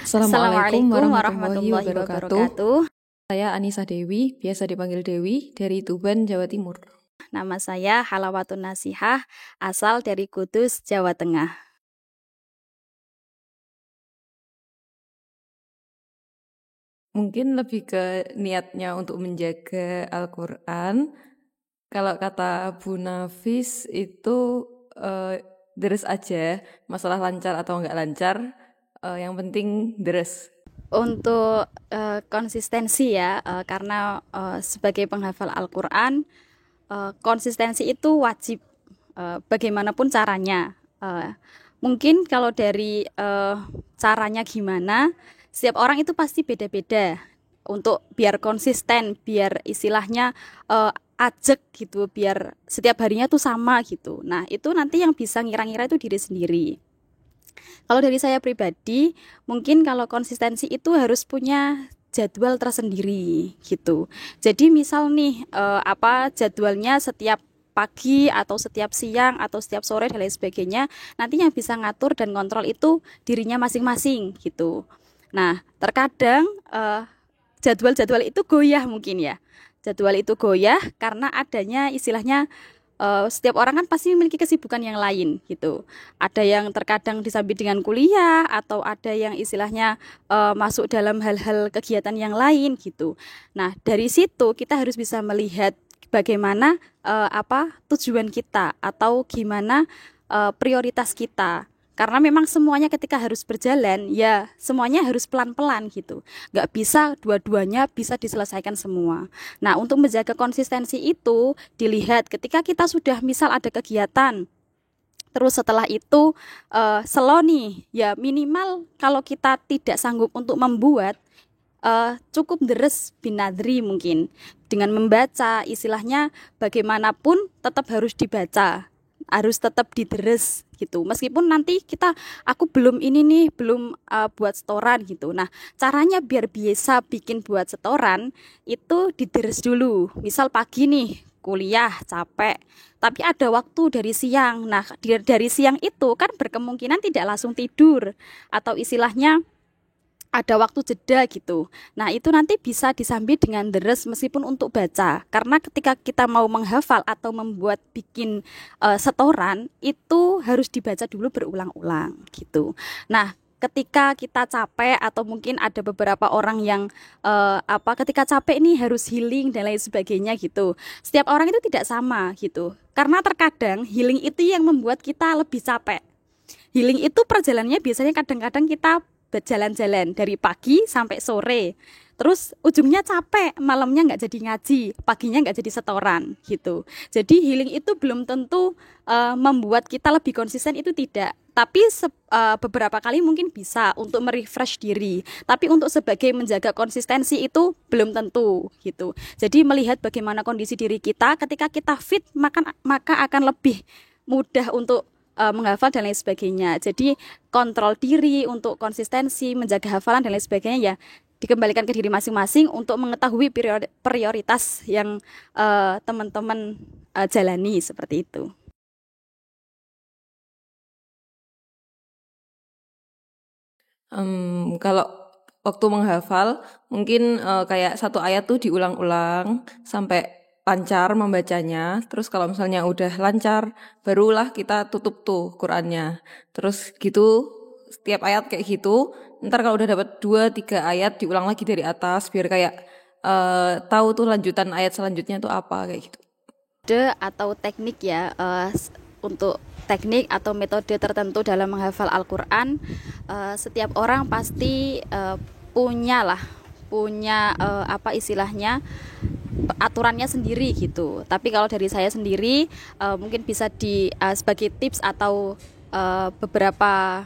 Assalamualaikum Assalamualaikum warahmatullahi warahmatullahi wabarakatuh. wabarakatuh. Saya Anissa Dewi, biasa dipanggil Dewi, dari Tuban, Jawa Timur. Nama saya Halawatun Nasihah, asal dari Kudus, Jawa Tengah. Mungkin lebih ke niatnya untuk menjaga Al-Quran. Kalau kata Bu Nafis itu deres aja, masalah lancar atau nggak lancar, yang penting deres. Untuk konsistensi ya, karena sebagai penghafal Al-Quran, konsistensi itu wajib, bagaimanapun caranya. Mungkin kalau dari caranya gimana, setiap orang itu pasti beda-beda. Untuk biar konsisten, biar istilahnya ajek gitu, biar setiap harinya tuh sama gitu. Nah, itu nanti yang bisa ngira-ngira itu diri sendiri. Kalau dari saya pribadi, mungkin kalau konsistensi itu harus punya jadwal tersendiri gitu. Jadi misal nih jadwalnya setiap pagi atau setiap siang atau setiap sore dan lain sebagainya, nanti yang bisa ngatur dan kontrol itu dirinya masing-masing gitu. Nah, terkadang jadwal-jadwal itu goyah mungkin ya. Jadwal itu goyah karena adanya istilahnya setiap orang kan pasti memiliki kesibukan yang lain gitu. Ada yang terkadang disambit dengan kuliah atau ada yang istilahnya masuk dalam hal-hal kegiatan yang lain gitu. Nah, dari situ kita harus bisa melihat bagaimana tujuan kita atau gimana prioritas kita. Karena memang semuanya ketika harus berjalan, ya semuanya harus pelan-pelan gitu. Nggak bisa dua-duanya bisa diselesaikan semua. Nah, untuk menjaga konsistensi itu dilihat ketika kita sudah misal ada kegiatan, terus setelah itu slow nih, ya minimal kalau kita tidak sanggup untuk membuat, cukup deres binadri mungkin. Dengan membaca, istilahnya bagaimanapun tetap harus dibaca, harus tetap dideres gitu. Meskipun nanti aku belum ini nih, belum buat setoran gitu. Nah, caranya biar biasa bikin buat setoran itu dideres dulu. Misal pagi nih kuliah capek, tapi ada waktu dari siang. Nah, dari siang itu kan berkemungkinan tidak langsung tidur atau istilahnya ada waktu jeda gitu. Nah, itu nanti bisa disambit dengan deres meskipun untuk baca. Karena ketika kita mau menghafal atau membuat bikin setoran, itu harus dibaca dulu berulang-ulang gitu. Nah, ketika kita capek atau mungkin ada beberapa orang yang ketika capek ini harus healing dan lain sebagainya gitu. Setiap orang itu tidak sama gitu. Karena terkadang healing itu yang membuat kita lebih capek. Healing itu perjalanannya biasanya kadang-kadang kita berjalan-jalan dari pagi sampai sore, terus ujungnya capek, malamnya nggak jadi ngaji, paginya nggak jadi setoran gitu. Jadi healing itu belum tentu membuat kita lebih konsisten, itu tidak. Tapi beberapa kali mungkin bisa untuk merefresh diri. Tapi untuk sebagai menjaga konsistensi itu belum tentu gitu. Jadi melihat bagaimana kondisi diri kita, ketika kita fit maka akan lebih mudah untuk menghafal dan lain sebagainya. Jadi kontrol diri untuk konsistensi, menjaga hafalan dan lain sebagainya ya dikembalikan ke diri masing-masing untuk mengetahui prioritas yang teman-teman jalani seperti itu. Kalau waktu menghafal, mungkin kayak satu ayat tuh diulang-ulang sampai lancar membacanya. Terus kalau misalnya udah lancar, barulah kita tutup tuh Qur'annya. Terus gitu, setiap ayat kayak gitu. Ntar kalau udah dapat 2-3 ayat, diulang lagi dari atas, biar kayak tahu tuh lanjutan ayat selanjutnya tuh apa, kayak gitu. Atau teknik ya, untuk teknik atau metode tertentu dalam menghafal Al-Quran, setiap orang pasti punya istilahnya aturannya sendiri gitu. Tapi kalau dari saya sendiri mungkin bisa sebagai tips atau beberapa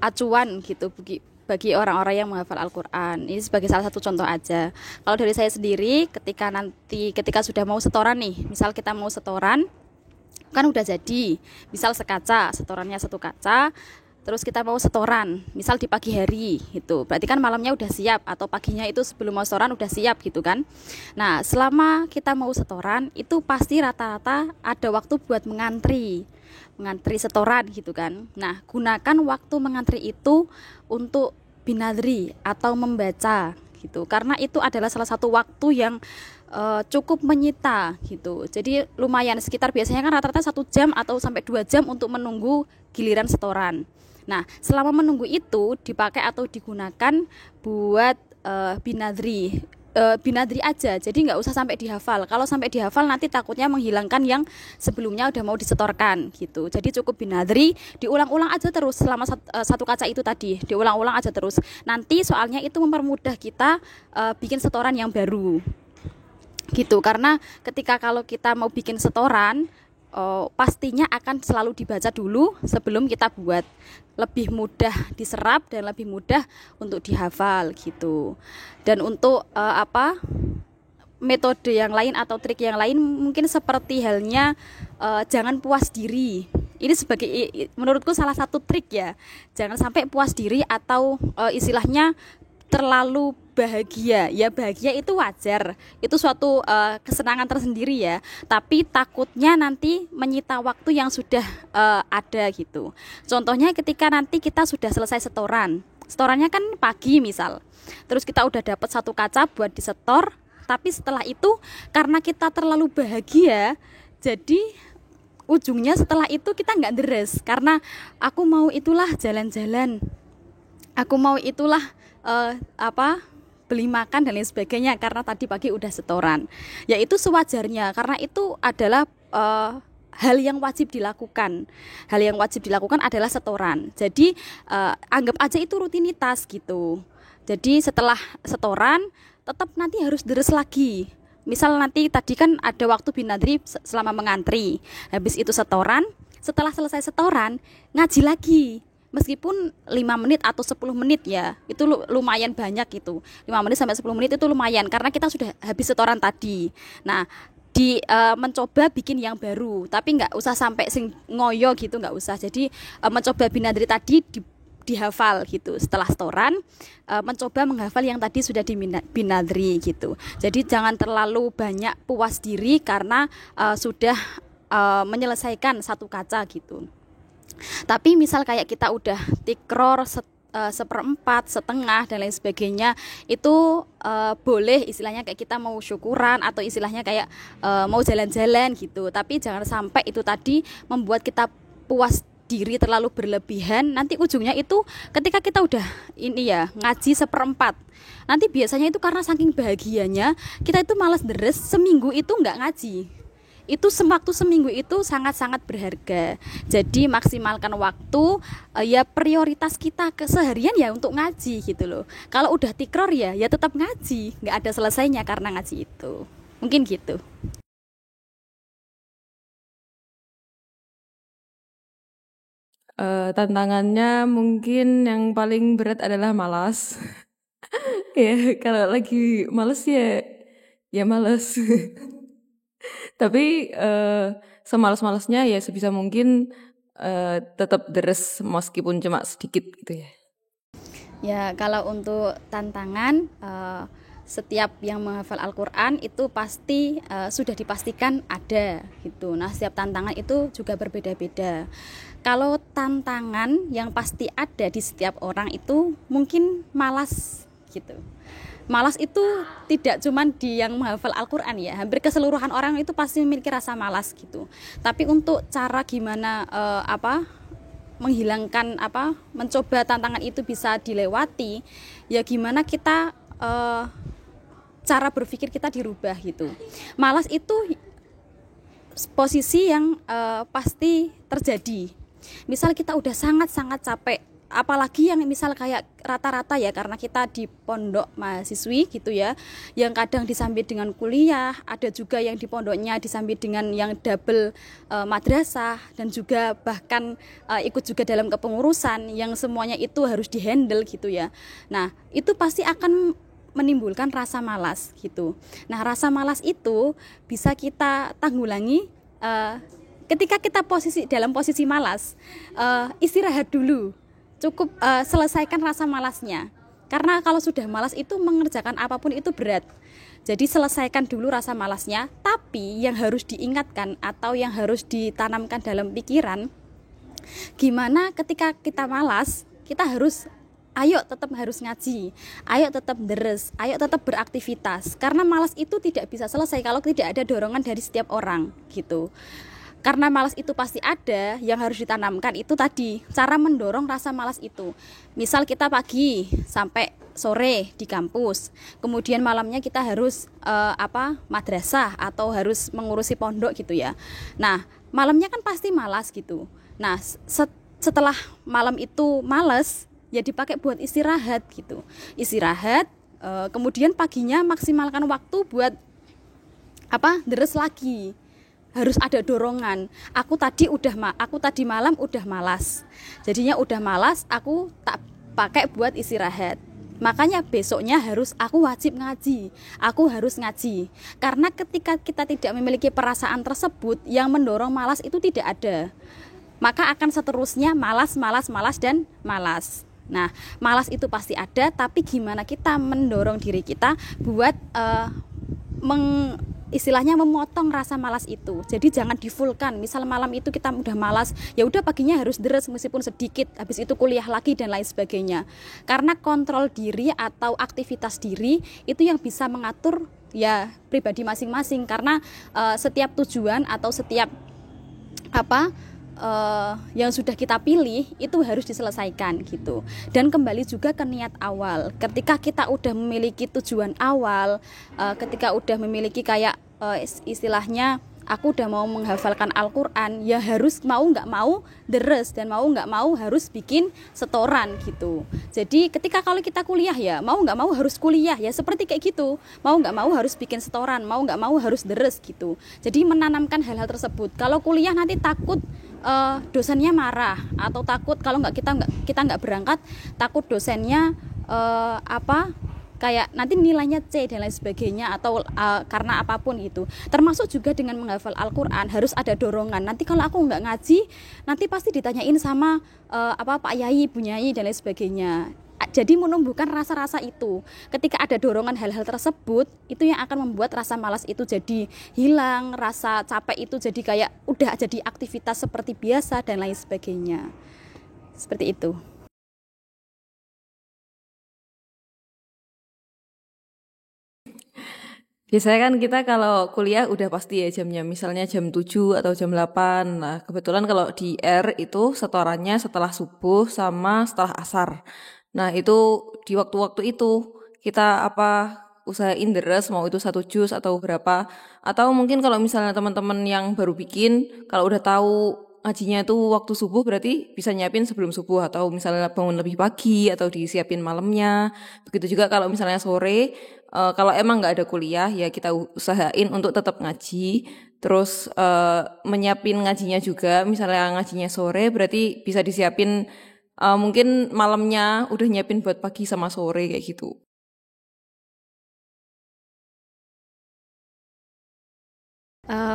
acuan gitu bagi orang-orang yang menghafal Al-Quran. Ini sebagai salah satu contoh aja. Kalau dari saya sendiri, ketika sudah mau setoran nih, misal kita mau setoran kan udah jadi, misal setorannya 1 kaca, terus kita mau setoran misal di pagi hari gitu, berarti kan malamnya udah siap atau paginya itu sebelum mau setoran udah siap gitu kan. Nah, selama kita mau setoran itu pasti rata-rata ada waktu buat mengantri. mengantri setoran gitu kan. Nah, gunakan waktu mengantri itu untuk binadri atau membaca gitu. Karena itu adalah salah satu waktu yang cukup menyita gitu. Jadi lumayan, sekitar biasanya kan rata-rata 1 jam atau sampai 2 jam untuk menunggu giliran setoran. Nah, selama menunggu itu dipakai atau digunakan buat binadri. Binadri aja, jadi nggak usah sampai dihafal. Kalau sampai dihafal nanti takutnya menghilangkan yang sebelumnya udah mau disetorkan gitu. Jadi cukup binadri, diulang-ulang aja terus selama satu kaca itu tadi, diulang-ulang aja terus. Nanti soalnya itu mempermudah kita bikin setoran yang baru gitu. Karena ketika kalau kita mau bikin setoran, pastinya akan selalu dibaca dulu sebelum kita buat, lebih mudah diserap dan lebih mudah untuk dihafal gitu. Dan untuk metode yang lain atau trik yang lain mungkin seperti halnya jangan puas diri. Ini sebagai menurutku salah satu trik ya. Jangan sampai puas diri atau istilahnya terlalu bahagia. Ya bahagia itu wajar, itu suatu kesenangan tersendiri ya. Tapi takutnya nanti menyita waktu yang sudah ada gitu. Contohnya ketika nanti kita sudah selesai setoran, setorannya kan pagi misal, terus kita udah dapat 1 kaca buat disetor, tapi setelah itu karena kita terlalu bahagia, jadi ujungnya setelah itu kita nggak deres karena aku mau itulah jalan-jalan, aku mau itulah beli makan dan lain sebagainya karena tadi pagi udah setoran. Ya itu sewajarnya karena itu adalah hal yang wajib dilakukan. Hal yang wajib dilakukan adalah setoran. Jadi anggap aja itu rutinitas gitu. Jadi setelah setoran tetap nanti harus deres lagi. Misal nanti tadi kan ada waktu binadri selama mengantri. Habis itu setoran, setelah selesai setoran ngaji lagi. Meskipun 5 menit atau 10 menit ya, itu lumayan banyak gitu. 5 menit sampai 10 menit itu lumayan karena kita sudah habis setoran tadi. Nah, mencoba bikin yang baru, tapi nggak usah sampai ngoyo gitu, nggak usah. Jadi mencoba binadri tadi dihafal gitu. Setelah setoran mencoba menghafal yang tadi sudah di binadri gitu. Jadi jangan terlalu banyak puas diri karena sudah menyelesaikan 1 kaca gitu. Tapi misal kayak kita udah tikror 1/4, setengah dan lain sebagainya, itu boleh istilahnya kayak kita mau syukuran atau istilahnya kayak mau jalan-jalan gitu. Tapi jangan sampai itu tadi membuat kita puas diri terlalu berlebihan. Nanti ujungnya itu ketika kita udah ini ya ngaji 1/4, nanti biasanya itu karena saking bahagianya kita itu malas deres, seminggu itu nggak ngaji. Itu waktu seminggu itu sangat-sangat berharga. Jadi maksimalkan waktu, ya prioritas kita keseharian ya untuk ngaji gitu loh. Kalau udah tikror ya tetap ngaji, nggak ada selesainya karena ngaji itu. Mungkin gitu. Tantangannya mungkin yang paling berat adalah malas. Ya kalau lagi malas ya malas. Tapi semalas-malasnya ya sebisa mungkin tetap deres meskipun cuma sedikit gitu ya. Ya kalau untuk tantangan, setiap yang menghafal Al-Quran itu pasti sudah dipastikan ada gitu. Nah setiap tantangan itu juga berbeda-beda. Kalau tantangan yang pasti ada di setiap orang itu mungkin malas gitu. Malas itu tidak cuma di yang menghafal Al-Quran ya, hampir keseluruhan orang itu pasti memiliki rasa malas gitu. Tapi untuk cara gimana menghilangkan mencoba tantangan itu bisa dilewati, ya gimana kita cara berpikir kita dirubah gitu. Malas itu posisi yang pasti terjadi. Misal kita udah sangat-sangat capek, apalagi yang misal kayak rata-rata ya karena kita di pondok mahasiswi gitu ya, yang kadang disambit dengan kuliah, ada juga yang di pondoknya disambit dengan yang double madrasah dan juga bahkan ikut juga dalam kepengurusan yang semuanya itu harus dihandle gitu ya. Nah itu pasti akan menimbulkan rasa malas gitu. Nah rasa malas itu bisa kita tanggulangi ketika kita dalam posisi malas, istirahat dulu. Cukup selesaikan rasa malasnya. Karena kalau sudah malas itu mengerjakan apapun itu berat. Jadi selesaikan dulu rasa malasnya, tapi yang harus diingatkan atau yang harus ditanamkan dalam pikiran, gimana ketika kita malas, kita harus ayo tetap harus ngaji, ayo tetap deres, ayo tetap beraktivitas. Karena malas itu tidak bisa selesai kalau tidak ada dorongan dari setiap orang gitu. Karena malas itu pasti ada, yang harus ditanamkan itu tadi, cara mendorong rasa malas itu. Misal kita pagi sampai sore di kampus, kemudian malamnya kita harus madrasah atau harus mengurusi pondok gitu ya. Nah, malamnya kan pasti malas gitu. Nah, setelah malam itu malas, ya dipakai buat istirahat gitu. Istirahat, kemudian paginya maksimalkan waktu buat deres lagi. Harus ada dorongan. Aku tadi malam udah malas. Jadinya udah malas, aku tak pakai buat istirahat. Makanya besoknya aku wajib ngaji. Aku harus ngaji. Karena ketika kita tidak memiliki perasaan tersebut, yang mendorong malas itu tidak ada. Maka akan seterusnya malas, dan malas. Nah, malas itu pasti ada, tapi gimana kita mendorong diri kita buat istilahnya memotong rasa malas itu. Jadi jangan difulkan. Misal malam itu kita udah malas, ya udah paginya harus deres meskipun sedikit, habis itu kuliah lagi dan lain sebagainya. Karena kontrol diri atau aktivitas diri itu yang bisa mengatur ya pribadi masing-masing. Karena setiap tujuan atau setiap yang sudah kita pilih itu harus diselesaikan gitu. Dan kembali juga ke niat awal. Ketika kita udah memiliki tujuan awal, ketika udah memiliki kayak istilahnya aku udah mau menghafalkan Al-Quran, ya harus mau nggak mau deres dan mau nggak mau harus bikin setoran gitu. Jadi ketika kalau kita kuliah ya mau nggak mau harus kuliah ya seperti kayak gitu. Mau nggak mau harus bikin setoran, mau nggak mau harus deres gitu. Jadi menanamkan hal-hal tersebut. Kalau kuliah nanti takut dosennya marah atau takut kalau kita nggak berangkat, takut dosennya kayak nanti nilainya C dan lain sebagainya atau karena apapun itu. Termasuk juga dengan menghafal Al-Quran harus ada dorongan. Nanti kalau aku nggak ngaji, nanti pasti ditanyain sama Pak Yai, Bu Nyai dan lain sebagainya. Jadi menumbuhkan rasa-rasa itu. Ketika ada dorongan hal-hal tersebut, itu yang akan membuat rasa malas itu jadi hilang, rasa capek itu jadi kayak udah jadi aktivitas seperti biasa dan lain sebagainya. Seperti itu. Biasanya kan kita kalau kuliah udah pasti ya jamnya, misalnya jam 7 atau jam 8. Nah, kebetulan kalau di R itu setorannya setelah subuh sama setelah asar. Nah, itu di waktu-waktu itu kita usahain deres, mau itu 1 juz atau berapa. Atau mungkin kalau misalnya teman-teman yang baru bikin, kalau udah tahu ngajinya itu waktu subuh berarti bisa nyiapin sebelum subuh atau misalnya bangun lebih pagi atau disiapin malamnya. Begitu juga kalau misalnya sore, kalau emang nggak ada kuliah ya kita usahain untuk tetap ngaji. Terus menyiapin ngajinya juga, misalnya ngajinya sore berarti bisa disiapin mungkin malamnya udah nyiapin buat pagi sama sore kayak gitu.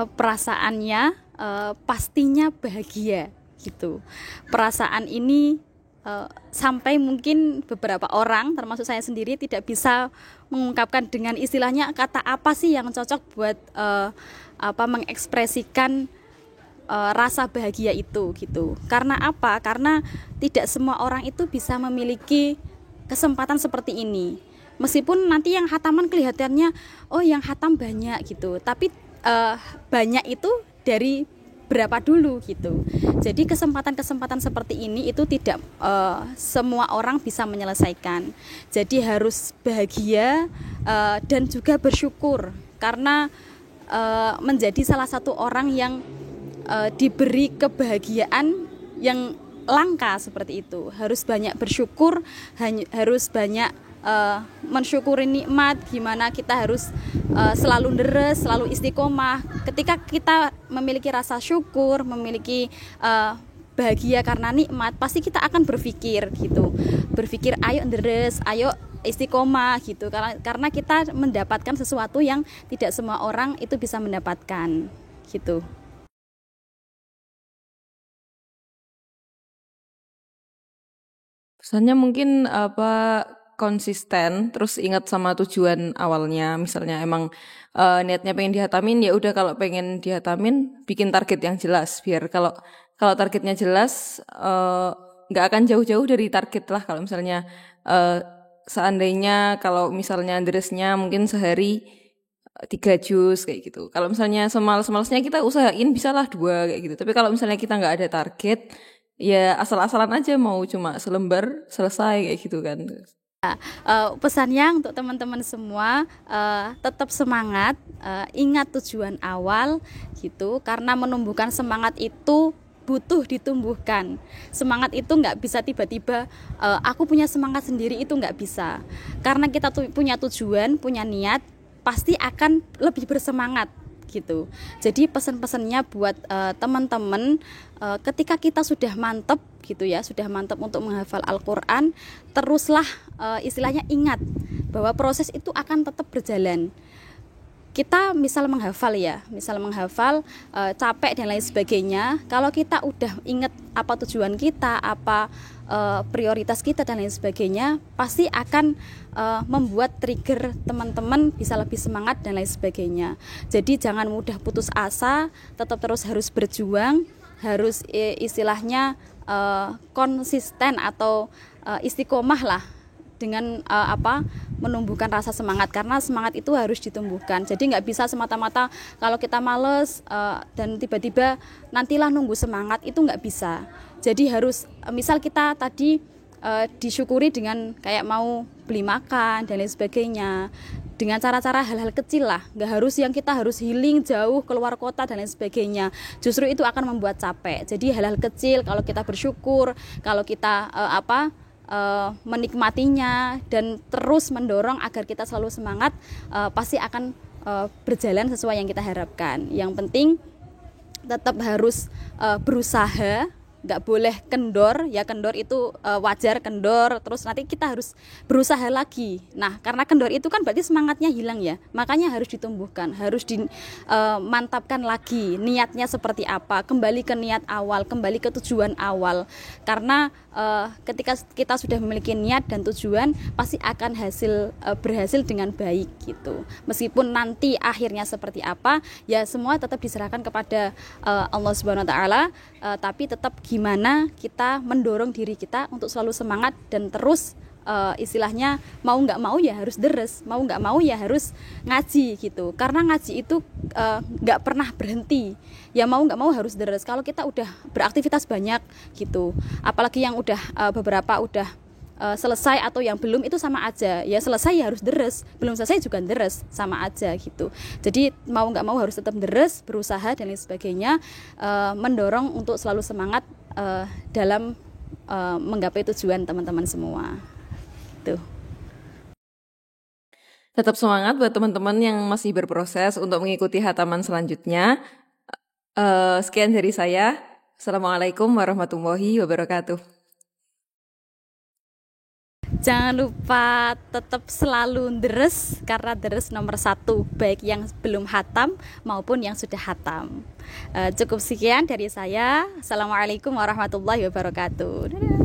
Perasaannya pastinya bahagia gitu. Perasaan ini sampai mungkin beberapa orang termasuk saya sendiri tidak bisa mengungkapkan dengan istilahnya kata apa sih yang cocok buat mengekspresikan rasa bahagia itu gitu. Karena apa? Karena tidak semua orang itu bisa memiliki kesempatan seperti ini. Meskipun nanti yang hataman kelihatannya yang hatam banyak gitu, tapi banyak itu dari berapa dulu gitu. Jadi kesempatan-kesempatan seperti ini itu tidak semua orang bisa menyelesaikan. Jadi harus bahagia dan juga bersyukur karena menjadi salah satu orang yang diberi kebahagiaan yang langka seperti itu. Harus banyak bersyukur, harus banyak mensyukuri nikmat, gimana kita harus selalu deres, selalu istiqomah. Ketika kita memiliki rasa syukur, memiliki bahagia karena nikmat, pasti kita akan berpikir gitu. Berpikir ayo deres, ayo istiqomah gitu. Karena kita mendapatkan sesuatu yang tidak semua orang itu bisa mendapatkan gitu. Pesannya mungkin konsisten terus ingat sama tujuan awalnya, misalnya emang niatnya pengen dihatamin, ya udah kalau pengen dihatamin bikin target yang jelas, biar kalau targetnya jelas nggak akan jauh-jauh dari target lah. Kalau misalnya seandainya kalau misalnya deresnya mungkin sehari 3 juz kayak gitu. Kalau misalnya semalas-malasnya kita usahain bisalah 2 kayak gitu. Tapi kalau misalnya kita nggak ada target, ya asal-asalan aja mau cuma selembar selesai kayak gitu kan. Pesannya untuk teman-teman semua, tetap semangat, ingat tujuan awal gitu, karena menumbuhkan semangat itu butuh ditumbuhkan. Semangat itu nggak bisa tiba-tiba aku punya semangat sendiri, itu nggak bisa. Karena kita punya tujuan, punya niat, pasti akan lebih bersemangat gitu. Jadi pesan-pesannya buat teman-teman, ketika kita sudah mantep gitu ya, sudah mantap untuk menghafal Al-Quran, teruslah istilahnya ingat bahwa proses itu akan tetap berjalan. Kita misal menghafal capek dan lain sebagainya, kalau kita udah ingat apa tujuan kita, apa prioritas kita dan lain sebagainya, pasti akan membuat trigger teman-teman bisa lebih semangat dan lain sebagainya. Jadi jangan mudah putus asa, tetap terus harus berjuang, harus istilahnya konsisten atau istiqomah lah dengan menumbuhkan rasa semangat, karena semangat itu harus ditumbuhkan. Jadi nggak bisa semata-mata kalau kita males dan tiba-tiba nantilah nunggu semangat, itu nggak bisa. Jadi harus misal kita tadi disyukuri dengan kayak mau beli makan dan lain sebagainya, dengan cara-cara hal-hal kecil lah, nggak harus yang kita harus healing jauh keluar kota dan lain sebagainya, justru itu akan membuat capek. Jadi hal-hal kecil kalau kita bersyukur, kalau kita menikmatinya dan terus mendorong agar kita selalu semangat, pasti akan berjalan sesuai yang kita harapkan. Yang penting tetap harus berusaha, nggak boleh kendor ya. Kendor itu wajar, kendor terus nanti kita harus berusaha lagi. Nah, karena kendor itu kan berarti semangatnya hilang ya, makanya harus ditumbuhkan, harus dimantapkan lagi niatnya seperti apa, kembali ke niat awal, kembali ke tujuan awal. Karena ketika kita sudah memiliki niat dan tujuan, pasti akan berhasil dengan baik gitu. Meskipun nanti akhirnya seperti apa, ya semua tetap diserahkan kepada Allah Subhanahu wa taala, tapi tetap gimana kita mendorong diri kita untuk selalu semangat dan terus istilahnya mau nggak mau ya harus deres, mau nggak mau ya harus ngaji gitu. Karena ngaji itu nggak pernah berhenti, ya mau nggak mau harus deres. Kalau kita udah beraktivitas banyak gitu, apalagi yang udah beberapa udah selesai atau yang belum, itu sama aja ya, selesai ya harus deres, belum selesai juga deres, sama aja gitu. Jadi mau nggak mau harus tetap deres, berusaha dan lain sebagainya, mendorong untuk selalu semangat dalam menggapai tujuan teman-teman semua gitu. Tetap semangat buat teman-teman yang masih berproses untuk mengikuti hataman selanjutnya. Sekian dari saya. Assalamualaikum warahmatullahi wabarakatuh. Jangan lupa tetap selalu deres, karena deres nomor 1, baik yang belum hatam maupun yang sudah hatam. Cukup sekian dari saya. Assalamualaikum warahmatullahi wabarakatuh. Dadah.